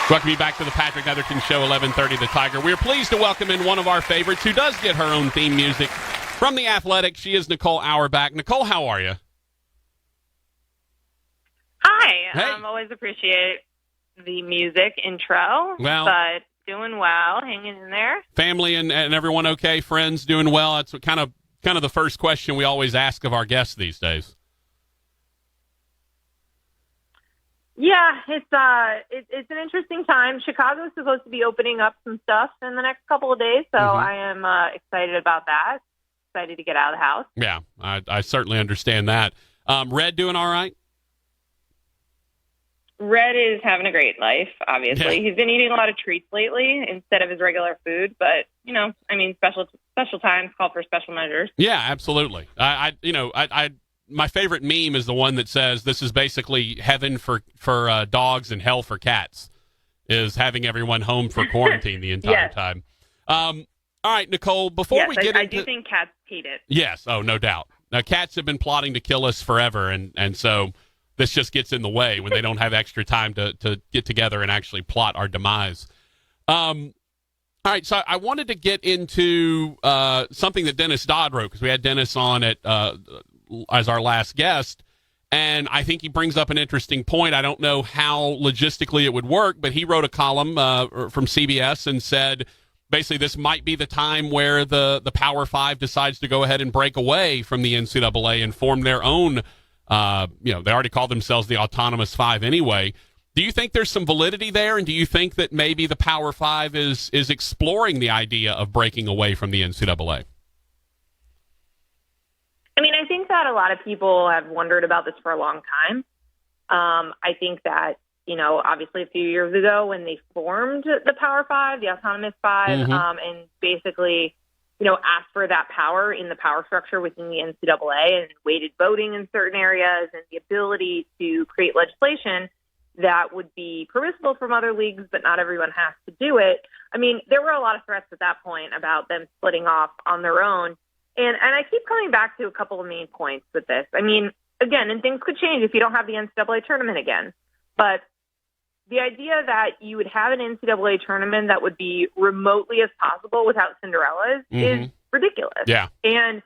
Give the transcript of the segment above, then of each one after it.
Welcome you back to the Patrick Netherton Show, 1130 The Tiger. We're pleased to welcome in one of our favorites who does get her own theme music from The Athletic. She is Nicole Auerbach. Nicole, how are you? Hi. Hey. Always appreciate the music intro, but doing well, hanging in there. Family and everyone okay? Friends doing well? That's kind of the first question we always ask of our guests these days. Yeah, it's an interesting time. Chicago's supposed to be opening up some stuff in the next couple of days, so I am excited about that. Excited to get out of the house. Yeah, I certainly understand that. Red doing all right? Red is having a great life, obviously. Yeah. He's been eating a lot of treats lately instead of his regular food, but, special times call for special measures. Yeah, absolutely. My favorite meme is the one that says this is basically heaven for dogs and hell for cats, is having everyone home for quarantine the entire time. All right, Nicole, before we get into... I do think cats hate it. Yes, no doubt. Now, cats have been plotting to kill us forever, and so this just gets in the way when they don't have extra time to get together and actually plot our demise. All right, so I wanted to get into something that Dennis Dodd wrote, because we had Dennis on as our last guest, and I think he brings up an interesting point. I don't know how logistically it would work, but he wrote a column from CBS and said basically this might be the time where the Power Five decides to go ahead and break away from the NCAA and form their own, they already call themselves the Autonomous Five anyway. Do you think there's some validity there, and do you think that maybe the Power Five is exploring the idea of breaking away from the NCAA? I mean, I think that a lot of people have wondered about this for a long time. I think that, obviously a few years ago when they formed the Power Five, the Autonomous Five, and basically, asked for that power in the power structure within the NCAA and weighted voting in certain areas and the ability to create legislation that would be permissible from other leagues, but not everyone has to do it. I mean, there were a lot of threats at that point about them splitting off on their own. And I keep coming back to a couple of main points with this. I mean, again, and things could change if you don't have the NCAA tournament again. But the idea that you would have an NCAA tournament that would be remotely as possible without Cinderellas is ridiculous. Yeah. And,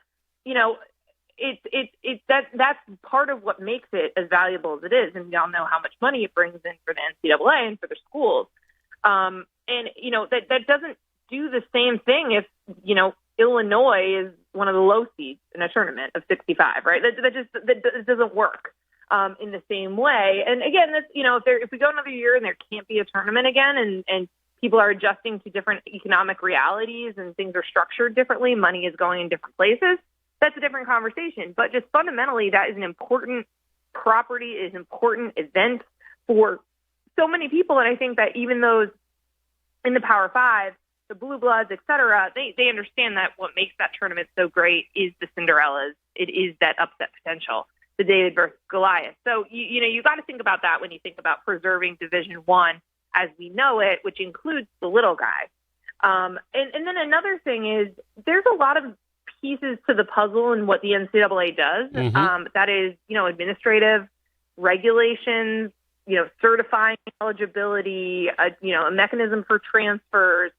that's part of what makes it as valuable as it is. And we all know how much money it brings in for the NCAA and for the schools. That doesn't do the same thing if, Illinois is one of the low seeds in a tournament of 65, right? That doesn't work in the same way. And again, that's, if we go another year and there can't be a tournament again, and people are adjusting to different economic realities and things are structured differently, money is going in different places, that's a different conversation. But just fundamentally, that is an important property, is an important event for so many people. And I think that even those in the Power Five, the Blue Bloods, et cetera, they understand that what makes that tournament so great is the Cinderellas. It is that upset potential, the David versus Goliath. So, you got to think about that when you think about preserving Division I as we know it, which includes the little guy. And then another thing is there's a lot of pieces to the puzzle in what the NCAA does. That is, administrative regulations, certifying eligibility, a mechanism for transfers.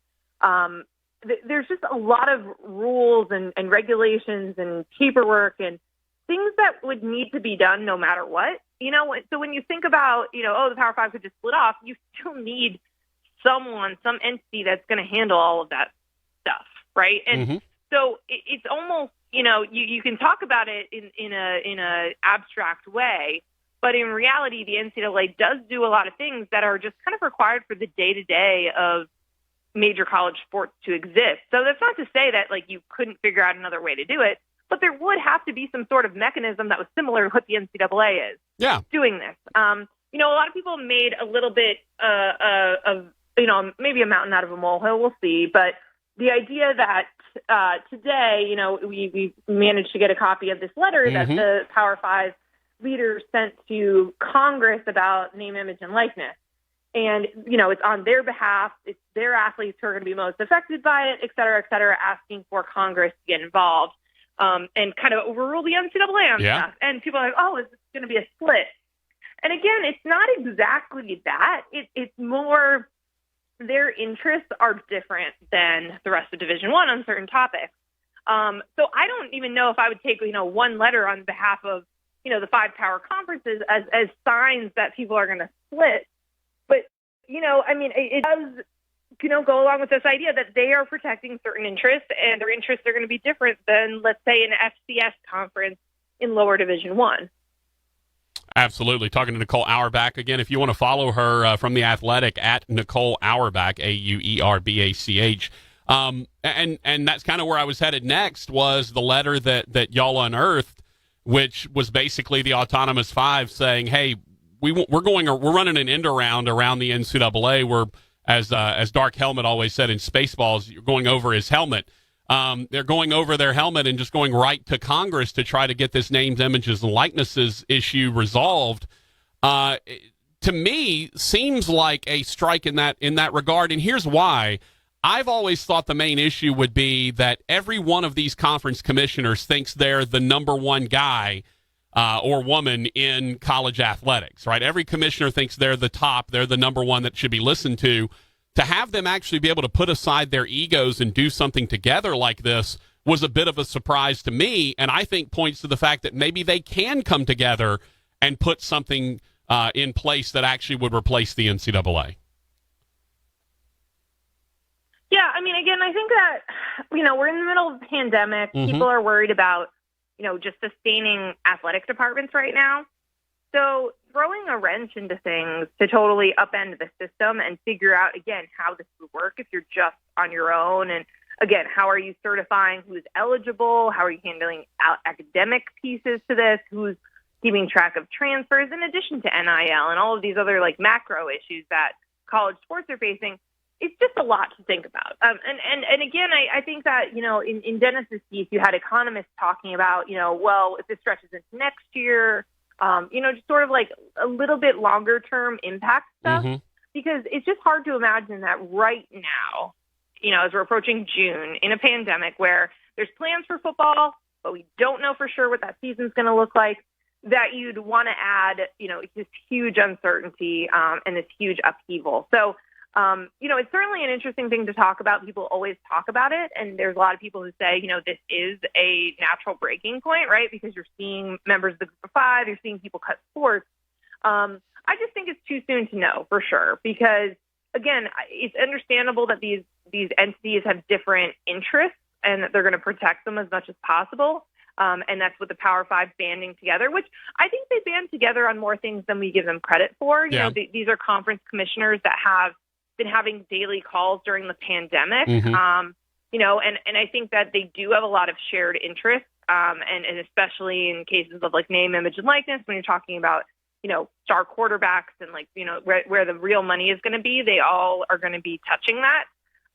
There's just a lot of rules and regulations and paperwork and things that would need to be done no matter what. So when you think about, the Power Five could just split off, you still need some entity that's going to handle all of that stuff, right? And so it's almost, you can talk about it in a abstract way, but in reality, the NCAA does do a lot of things that are just kind of required for the day-to-day of major college sports to exist. So that's not to say that you couldn't figure out another way to do it, but there would have to be some sort of mechanism that was similar to what the NCAA is doing this. A lot of people made a little bit of maybe a mountain out of a molehill. We'll see. But the idea that today, we managed to get a copy of this letter that the Power Five leaders sent to Congress about name, image, and likeness. And, it's on their behalf. It's their athletes who are going to be most affected by it, et cetera, asking for Congress to get involved and kind of overrule the NCAA on stuff. And people are like, oh, is this going to be a split? And again, it's not exactly that. It's more their interests are different than the rest of Division I on certain topics. So I don't even know if I would take, one letter on behalf of, the 5 power conferences as signs that people are going to split. But, it does, go along with this idea that they are protecting certain interests, and their interests are going to be different than, let's say, an FCS conference in lower Division I. Absolutely. Talking to Nicole Auerbach again. If you want to follow her from The Athletic, at Nicole Auerbach, Auerbach. And that's kind of where I was headed next, was the letter that y'all unearthed, which was basically the Autonomous Five saying, hey, we're running an end around the NCAA. We're, as Dark Helmet always said in Spaceballs, you're going over his helmet. They're going over their helmet and just going right to Congress to try to get this names, images, and likenesses issue resolved. To me, seems like a strike in that regard. And here's why. I've always thought the main issue would be that every one of these conference commissioners thinks they're the number one guy or woman in college athletics, right? Every commissioner thinks they're the top. They're the number one that should be listened to. To have them actually be able to put aside their egos and do something together like this was a bit of a surprise to me, and I think points to the fact that maybe they can come together and put something in place that actually would replace the NCAA. Yeah, again, I think that, we're in the middle of a pandemic. Mm-hmm. People are worried about, just sustaining athletic departments right now. So throwing a wrench into things to totally upend the system and figure out, again, how this would work if you're just on your own. And, again, how are you certifying who's eligible? How are you handling academic pieces to this? Who's keeping track of transfers, in addition to NIL and all of these other, macro issues that college sports are facing? It's just a lot to think about. And again, I think that, in Dennis's piece, you had economists talking about, well, if this stretches into next year, just sort of a little bit longer term impact stuff, mm-hmm. because it's just hard to imagine that right now, as we're approaching June in a pandemic where there's plans for football, but we don't know for sure what that season's going to look like, that you'd want to add, this huge uncertainty and this huge upheaval. So, it's certainly an interesting thing to talk about. People always talk about it. And there's a lot of people who say, this is a natural breaking point, right? Because you're seeing members of the Group of Five, you're seeing people cut sports. I just think it's too soon to know for sure, because again, it's understandable that these entities have different interests and that they're going to protect them as much as possible. And that's with the Power Five banding together, which I think they band together on more things than we give them credit for. These are conference commissioners that have been having daily calls during the pandemic, mm-hmm. And I think that they do have a lot of shared interests, and especially in cases of name, image, and likeness, when you're talking about, star quarterbacks and where the real money is going to be, they all are going to be touching that.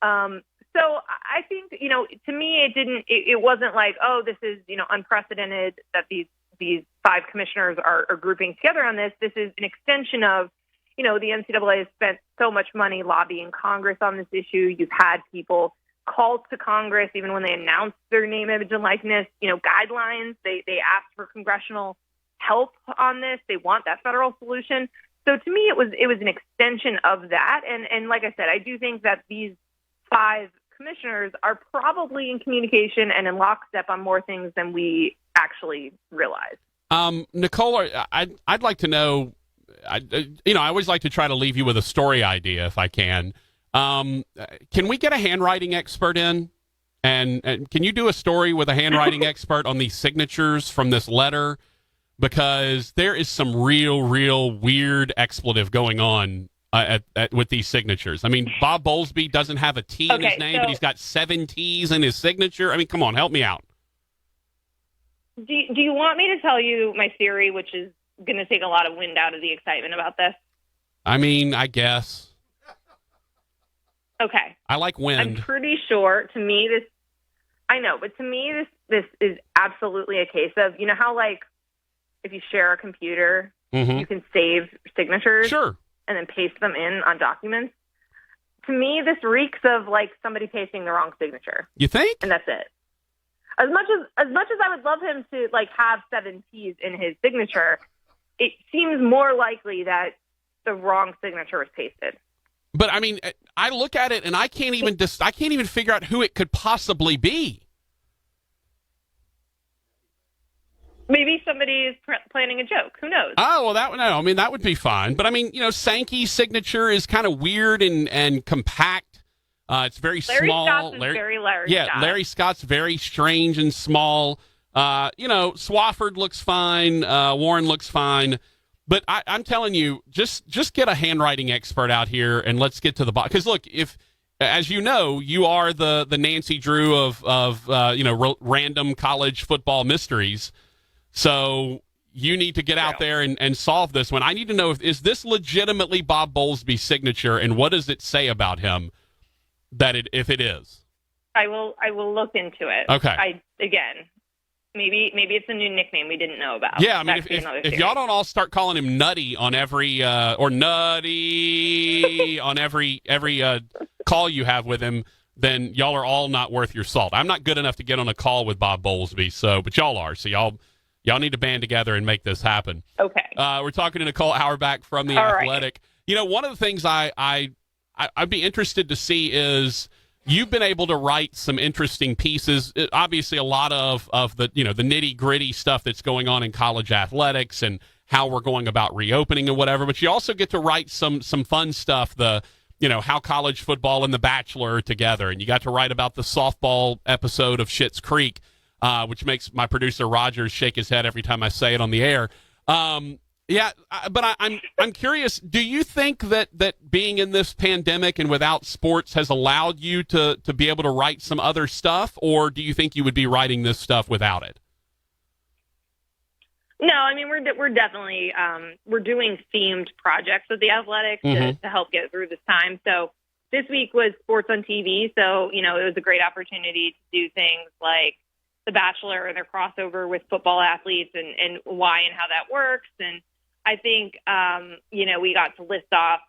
So I think, to me, it wasn't oh, this is, unprecedented that these 5 commissioners are grouping together on this. This is an extension of, the NCAA has spent so much money lobbying Congress on this issue. You've had people call to Congress, even when they announced their name, image, and likeness, guidelines. They asked for congressional help on this. They want that federal solution. So to me, it was an extension of that. And like I said, I do think that these 5 commissioners are probably in communication and in lockstep on more things than we actually realize. Nicole, I'd like to know, I always like to try to leave you with a story idea if I can. Can we get a handwriting expert in? And can you do a story with a handwriting expert on these signatures from this letter? Because there is some real weird expletive going on with these signatures. Bob Bowlesby doesn't have a T in his name, but he's got 7 T's in his signature. Come on, help me out. Do you want me to tell you my theory, which is going to take a lot of wind out of the excitement about this? I guess. Okay. I like wind. I'm pretty sure, to me, this is absolutely a case of, how, if you share a computer, mm-hmm. you can save signatures. Sure. And then paste them in on documents. To me, this reeks of somebody pasting the wrong signature. You think? And that's it. As much as I would love him to have 7 T's in his signature, it seems more likely that the wrong signature was pasted. But I mean, I look at it and I can't even figure out who it could possibly be. Maybe somebody is planning a joke. Who knows? Oh, well, that would be fine. But I mean, Sankey's signature is kind of weird and compact. It's very Larry small. Scott's is very Larry Scott. Larry Scott's very strange and small. Swafford looks fine. Warren looks fine. But I'm telling you, just get a handwriting expert out here and let's get to the bottom. Because look, if, as you know, you are the Nancy Drew of random college football mysteries. So you need to get out there and solve this one. I need to know, is this legitimately Bob Bowlesby's signature, and what does it say about him if it is? I will look into it. Okay. Maybe it's a new nickname we didn't know about. Yeah, I mean, if y'all don't all start calling him Nutty on every or Nutty on every call you have with him, then y'all are all not worth your salt. I'm not good enough to get on a call with Bob Bowlesby, but y'all are. So y'all need to band together and make this happen. Okay. We're talking to Nicole Auerbach from The Athletic. Right. One of the things I'd be interested to see is you've been able to write some interesting pieces. Obviously, a lot of the the nitty gritty stuff that's going on in college athletics and how we're going about reopening and whatever. But you also get to write some fun stuff. How college football and The Bachelor are together, and you got to write about the softball episode of Schitt's Creek. Which makes my producer Rogers shake his head every time I say it on the air. But I'm curious. Do you think that being in this pandemic and without sports has allowed you to be able to write some other stuff, or do you think you would be writing this stuff without it? No, I mean we're definitely we're doing themed projects with The Athletic to help get through this time. So this week was sports on TV, so it was a great opportunity to do things like The Bachelor and their crossover with football athletes and why and how that works. And I think, we got to list off,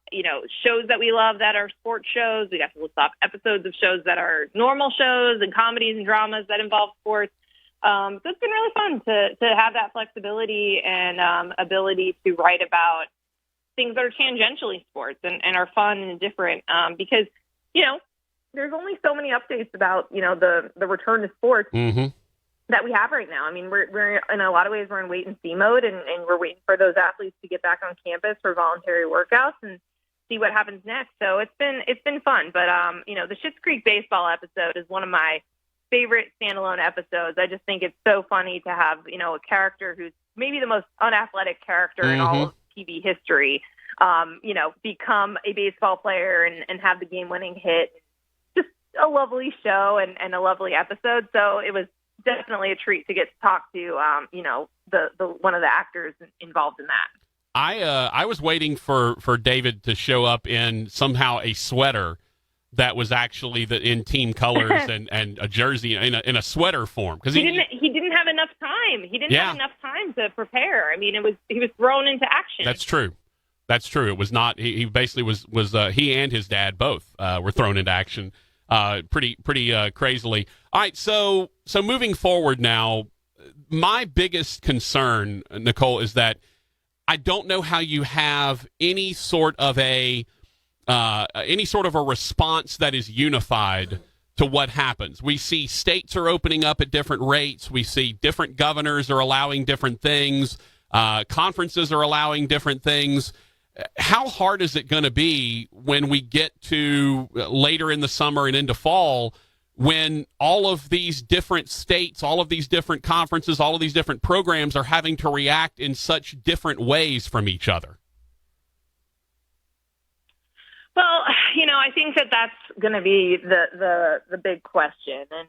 shows that we love that are sports shows. We got to list off episodes of shows that are normal shows and comedies and dramas that involve sports. So it's been really fun to have that flexibility and ability to write about things that are tangentially sports and are fun and different because, there's only so many updates about, the return to sports. Mm-hmm. That we have right now. I mean, we're in a lot of ways, we're in wait and see mode, and we're waiting for those athletes to get back on campus for voluntary workouts and see what happens next. So it's been fun. But the Schitt's Creek baseball episode is one of my favorite standalone episodes. I just think it's so funny to have a character who's maybe the most unathletic character in all of TV history, become a baseball player and have the game-winning hit. Just a lovely show and a lovely episode. So it was definitely a treat to get to talk to, the one of the actors involved in that. I was waiting for David to show up in somehow a sweater that was actually in team colors and a jersey in a sweater form because he didn't have enough time. He didn't have enough time to prepare. I mean, he was thrown into action. That's true. It was not. He basically was he and his dad both were thrown into action. Pretty crazily. All right, so moving forward now, my biggest concern, Nicole, is that I don't know how you have any sort of a response that is unified to what happens. We see states are opening up at different rates. We see different governors are allowing different things. Conferences are allowing different things. How hard is it going to be when we get to later in the summer and into fall when all of these different states, all of these different conferences, all of these different programs are having to react in such different ways from each other? Well, I think that's going to be the big question. And,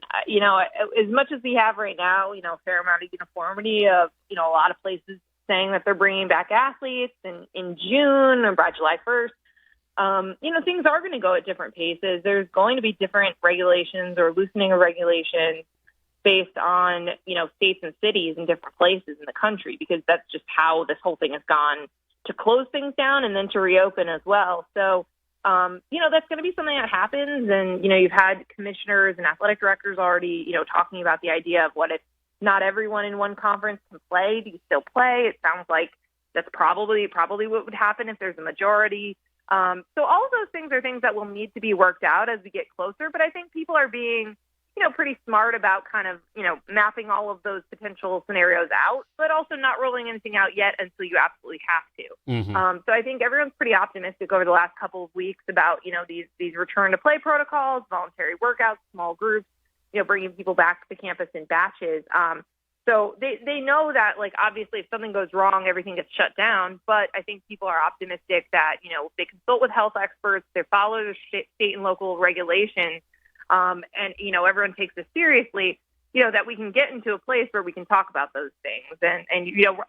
as much as we have right now, a fair amount of uniformity of, a lot of places saying that they're bringing back athletes in June or by July 1st. Things are going to go at different paces. There's going to be different regulations or loosening of regulations based on, states and cities in different places in the country, because that's just how this whole thing has gone to close things down and then to reopen as well. So, that's going to be something that happens. And, you've had commissioners and athletic directors already, talking about the idea of what if not everyone in one conference can play. Do you still play? It sounds like That's probably what would happen if there's a majority. So all of those things are things that will need to be worked out as we get closer. But I think people are being, pretty smart about kind of, mapping all of those potential scenarios out, but also not rolling anything out yet until you absolutely have to. Mm-hmm. So I think everyone's pretty optimistic over the last couple of weeks about, these return to play protocols, voluntary workouts, small groups, bringing people back to campus in batches. So they know that, like, obviously if something goes wrong, everything gets shut down. But I think people are optimistic that, if they consult with health experts, they follow the state and local regulations, and, everyone takes this seriously, that we can get into a place where we can talk about those things. And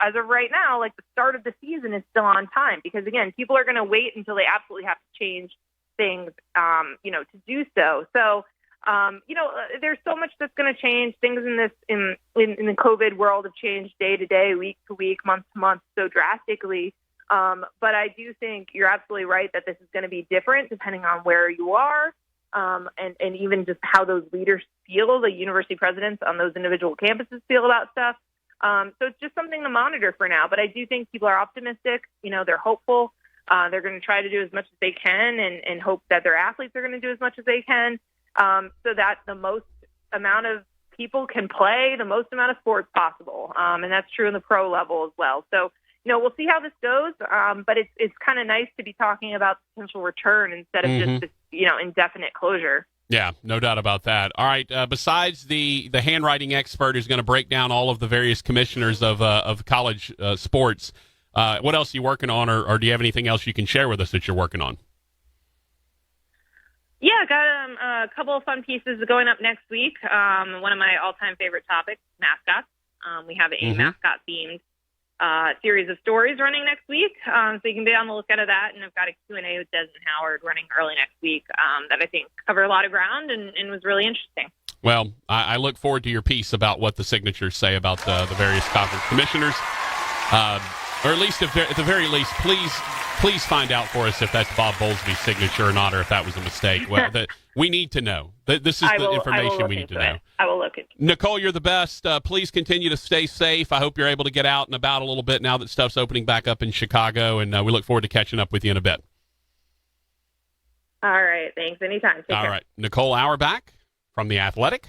as of right now, like, the start of the season is still on time because, again, people are going to wait until they absolutely have to change things, to do so. So, there's so much that's going to change. Things in the COVID world have changed day to day, week to week, month to month so drastically. But I do think you're absolutely right that this is going to be different depending on where you are, and even just how those leaders feel, the university presidents on those individual campuses feel about stuff. So it's just something to monitor for now. But I do think people are optimistic. They're hopeful. They're going to try to do as much as they can and hope that their athletes are going to do as much as they can. So that the most amount of people can play the most amount of sports possible. And that's true in the pro level as well. So, we'll see how this goes. But it's kind of nice to be talking about potential return instead of just this, indefinite closure. Yeah, no doubt about that. All right. Besides the handwriting expert who's going to break down all of the various commissioners of college sports, what else are you working on, or do you have anything else you can share with us that you're working on? Yeah, got a couple of fun pieces going up next week. One of my all-time favorite topics, mascots. We have a mascot-themed series of stories running next week, so you can be on the lookout of that. And I've got a Q&A with Desmond Howard running early next week that I think covered a lot of ground and was really interesting. Well, I look forward to your piece about what the signatures say about the various conference commissioners, or at least at the very least, please find out for us if that's Bob Bowlesby's signature or not, or if that was a mistake. Well, we need to know. This is the information we need to know. I will look into it. Nicole, you're the best. Please continue to stay safe. I hope you're able to get out and about a little bit now that stuff's opening back up in Chicago, and we look forward to catching up with you in a bit. All right. Thanks. Anytime. Take care. All right. Nicole Auerbach from The Athletic.